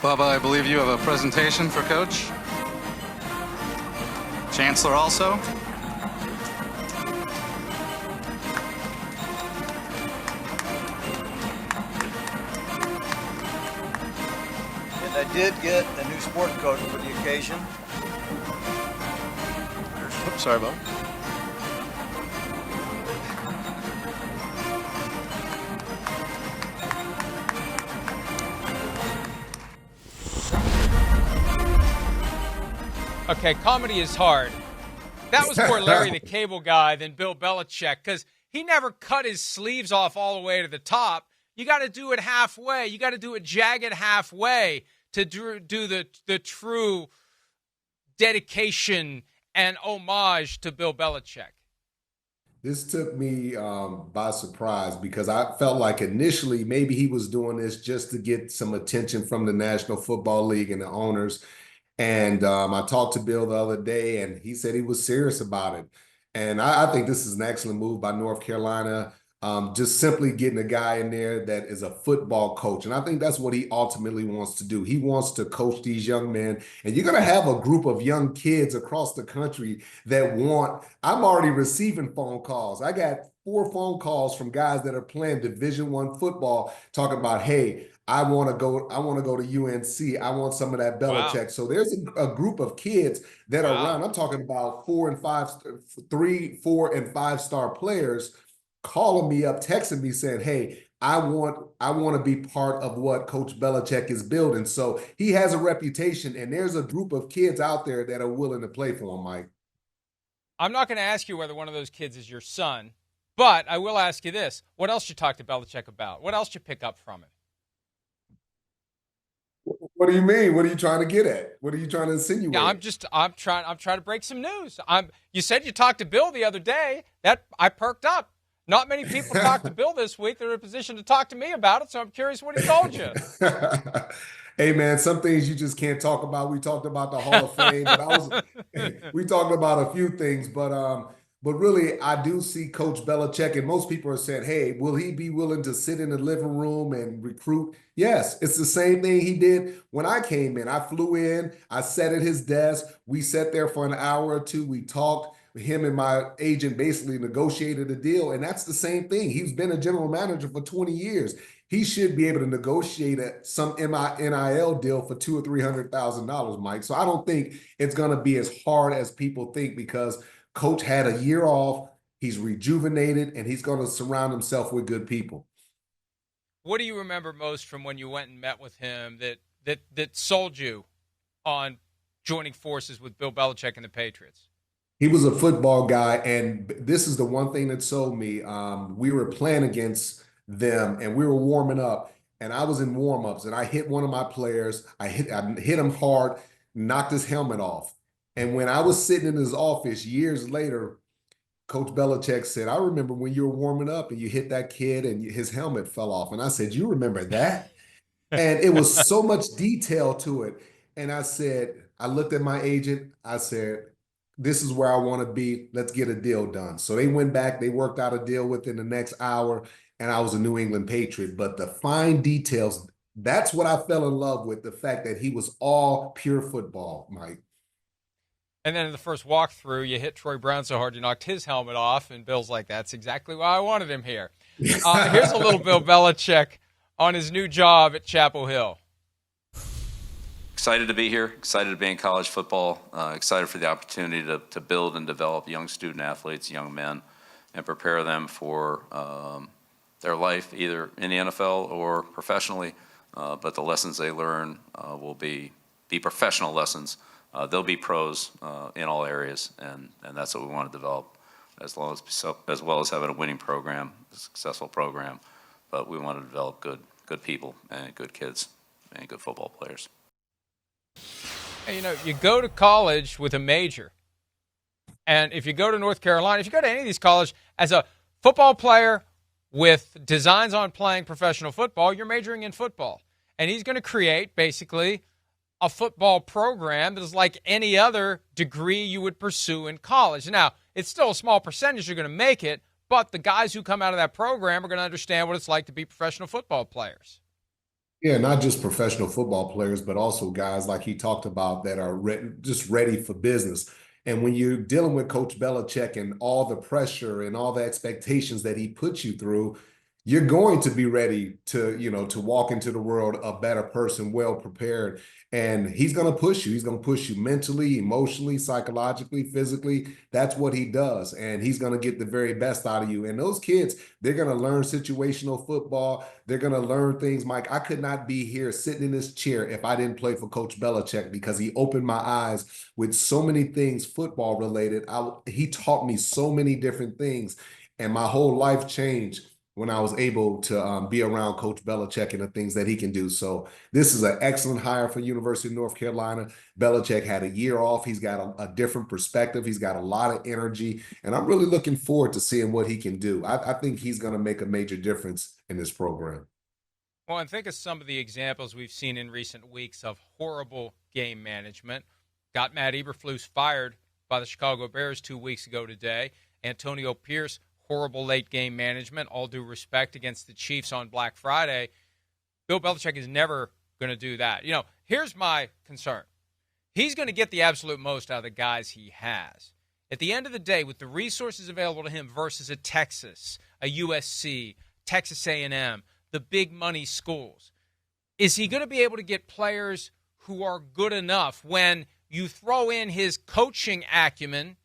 Bubba, I believe you have a presentation for Coach. Chancellor also. And I did get a new sport coat for the occasion. Oops, sorry, Bob. Okay, comedy is hard. That was more Larry the Cable Guy than Bill Belichick, because he never cut his sleeves off all the way to the top. You got to do it halfway. You got to do it jagged halfway to do the true dedication and homage to Bill Belichick. This took me by surprise because I felt like initially maybe he was doing this just to get some attention from the National Football League and the owners. And I talked to Bill the other day, and he said he was serious about it. And I think this is an excellent move by North Carolina, just simply getting a guy in there that is a football coach. And I think that's what he ultimately wants to do. He wants to coach these young men. And you're going to have a group of young kids across the country that I'm already receiving phone calls. I got 4 phone calls from guys that are playing Division I football talking about, hey, I want to go to UNC. I want some of that Belichick. Wow. So there's a group of kids that are around. I'm talking about 3, 4, and 5-star players calling me up, texting me saying, hey, I want to be part of what Coach Belichick is building. So he has a reputation, and there's a group of kids out there that are willing to play for him, Mike. I'm not going to ask you whether one of those kids is your son, but I will ask you this. What else you talk to Belichick about? What else you pick up from it? What do you mean? What are you trying to get at? What are you trying to insinuate? Yeah, I'm trying to break some news. You said you talked to Bill the other day. That I perked up. Not many people talked to Bill this week. They're in a position to talk to me about it, so I'm curious what he told you. Hey, man, some things you just can't talk about. We talked about the Hall of Fame, but we talked about a few things, but really, I do see Coach Belichick, and most people are saying, hey, will he be willing to sit in the living room and recruit? Yes, it's the same thing he did when I came in. I flew in, I sat at his desk, we sat there for an hour or two, we talked. Him and my agent basically negotiated a deal, and that's the same thing. He's been a general manager for 20 years. He should be able to negotiate some NIL deal for $200,000 or $300,000, Mike. So I don't think it's going to be as hard as people think because Coach had a year off. He's rejuvenated, and he's going to surround himself with good people. What do you remember most from when you went and met with him that sold you on joining forces with Bill Belichick and the Patriots? He was a football guy, and this is the one thing that sold me. We were playing against them, and we were warming up, and I was in warm-ups, and I hit one of my players. I hit him hard, knocked his helmet off. And when I was sitting in his office years later, Coach Belichick said, I remember when you were warming up and you hit that kid and his helmet fell off. And I said, you remember that? And it was so much detail to it. And I looked at my agent. I said, this is where I want to be. Let's get a deal done. So they went back. They worked out a deal within the next hour, and I was a New England Patriot. But the fine details, that's what I fell in love with, the fact that he was all pure football, Mike. And then in the first walkthrough, you hit Troy Brown so hard you knocked his helmet off, and Bill's like, that's exactly why I wanted him here. Here's a little Bill Belichick on his new job at Chapel Hill. Excited to be here, excited to be in college football, excited for the opportunity to build and develop young student athletes, young men, and prepare them for their life, either in the NFL or professionally. But the lessons they learn will be professional lessons. They'll be pros in all areas, and that's what we want to develop, as well as having a winning program, a successful program. But we want to develop good people and good kids and good football players. You know, you go to college with a major, and if you go to North Carolina, if you go to any of these colleges as a football player with designs on playing professional football, you're majoring in football. And he's going to create basically a football program that is like any other degree you would pursue in college. Now, it's still a small percentage you're going to make it, but the guys who come out of that program are going to understand what it's like to be professional football players. Yeah, not just professional football players, but also guys like he talked about that are just ready for business. And when you're dealing with Coach Belichick and all the pressure and all the expectations that he puts you through, you're going to be ready to, to walk into the world a better person, well prepared. And he's going to push you. He's going to push you mentally, emotionally, psychologically, physically. That's what he does. And he's going to get the very best out of you. And those kids, they're going to learn situational football. They're going to learn things. Mike, I could not be here sitting in this chair if I didn't play for Coach Belichick because he opened my eyes with so many things football related. He taught me so many different things, and my whole life changed when I was able to be around Coach Belichick and the things that he can do. So this is an excellent hire for University of North Carolina. Belichick had a year off. He's got a different perspective. He's got a lot of energy, and I'm really looking forward to seeing what he can do. I think he's going to make a major difference in this program. Well, and think of some of the examples we've seen in recent weeks of horrible game management. Got Matt Eberflus fired by the Chicago Bears 2 weeks ago today. Antonio Pierce, horrible late game management, all due respect, against the Chiefs on Black Friday. Bill Belichick is never going to do that. Here's my concern. He's going to get the absolute most out of the guys he has. At the end of the day, with the resources available to him versus a Texas, a USC, Texas A&M, the big money schools, is he going to be able to get players who are good enough when you throw in his coaching acumen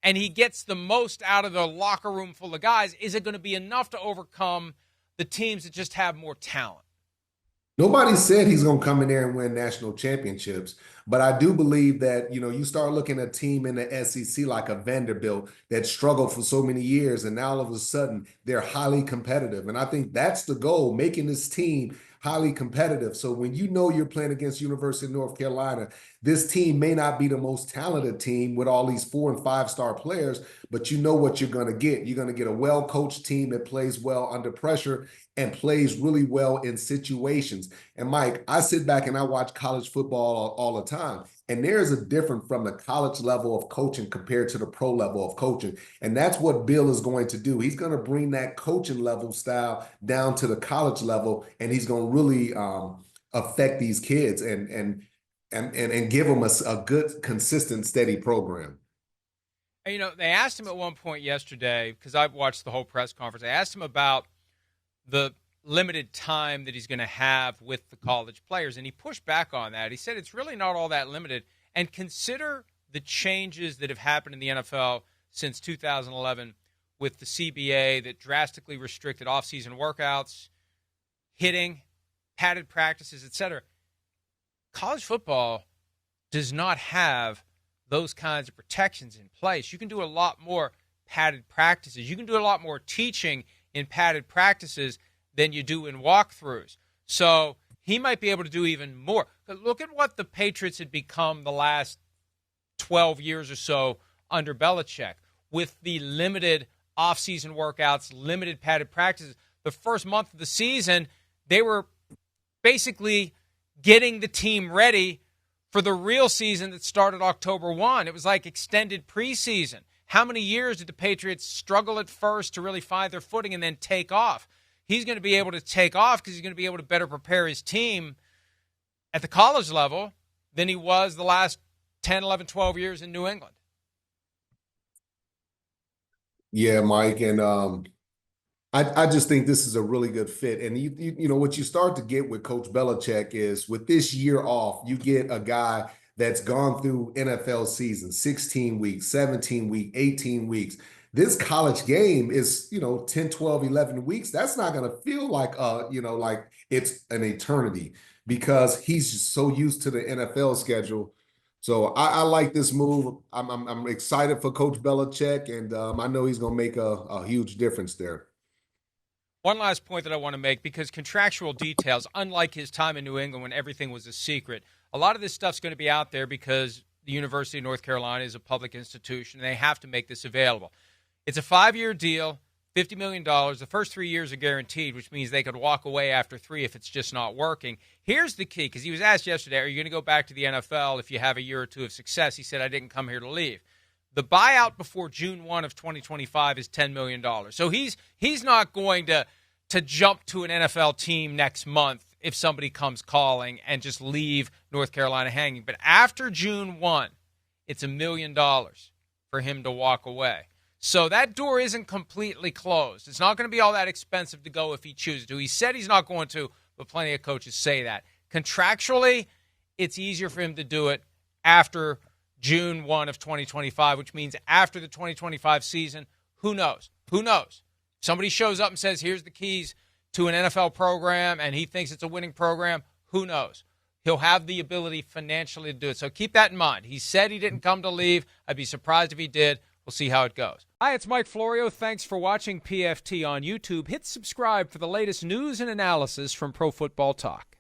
and he gets the most out of the locker room full of guys? Is it going to be enough to overcome the teams that just have more talent? Nobody said he's going to come in there and win national championships, but I do believe that, you start looking at a team in the SEC like a Vanderbilt that struggled for so many years, and now all of a sudden they're highly competitive. And I think that's the goal, making this team highly competitive. So when you're playing against University of North Carolina, this team may not be the most talented team with all these 4- and 5-star players, but you know what you're going to get. You're going to get a well-coached team that plays well under pressure and plays really well in situations. And Mike, I sit back and I watch college football all the time. And there's a difference from the college level of coaching compared to the pro level of coaching. And that's what Bill is going to do. He's going to bring that coaching level style down to the college level, and he's going to really affect these kids and give them a good, consistent, steady program. And, they asked him at one point yesterday, because I've watched the whole press conference, they asked him about the limited time that he's going to have with the college players. And he pushed back on that. He said it's really not all that limited. And consider the changes that have happened in the NFL since 2011 with the CBA that drastically restricted offseason workouts, hitting, padded practices, etc. College football does not have those kinds of protections in place. You can do a lot more padded practices. You can do a lot more teaching in padded practices than you do in walkthroughs. So he might be able to do even more. Look at what the Patriots had become the last 12 years or so under Belichick, with the limited offseason workouts, limited padded practices. The first month of the season, they were basically getting the team ready for the real season that started October 1. It was like extended preseason. How many years did the Patriots struggle at first to really find their footing and then take off? He's going to be able to take off because he's going to be able to better prepare his team at the college level than he was the last 10, 11, 12 years in New England. Yeah, Mike, and I just think this is a really good fit. And what you start to get with Coach Belichick is, with this year off, you get a guy that's gone through NFL season, 16 weeks, 17 weeks, 18 weeks. This college game is, 10, 12, 11 weeks. That's not going to feel like, like it's an eternity, because he's just so used to the NFL schedule. So I like this move. I'm excited for Coach Belichick, and I know he's going to make a huge difference there. One last point that I want to make, because contractual details, unlike his time in New England when everything was a secret, a lot of this stuff's going to be out there because the University of North Carolina is a public institution, and they have to make this available. It's a 5-year deal, $50 million. The first 3 years are guaranteed, which means they could walk away after 3 if it's just not working. Here's the key, because he was asked yesterday, are you going to go back to the NFL if you have a year or two of success? He said, I didn't come here to leave. The buyout before June 1 of 2025 is $10 million. So he's not going to jump to an NFL team next month if somebody comes calling and just leave North Carolina hanging. But after June 1, it's $1 million for him to walk away. So that door isn't completely closed. It's not going to be all that expensive to go if he chooses to. He said he's not going to, but plenty of coaches say that. Contractually, it's easier for him to do it after June 1 of 2025, which means after the 2025 season. Who knows? Who knows? Somebody shows up and says, here's the keys to an NFL program, and he thinks it's a winning program. Who knows? He'll have the ability financially to do it. So keep that in mind. He said he didn't come to leave. I'd be surprised if he did. We'll see how it goes. Hi, it's Mike Florio. Thanks for watching PFT on YouTube. Hit subscribe for the latest news and analysis from Pro Football Talk.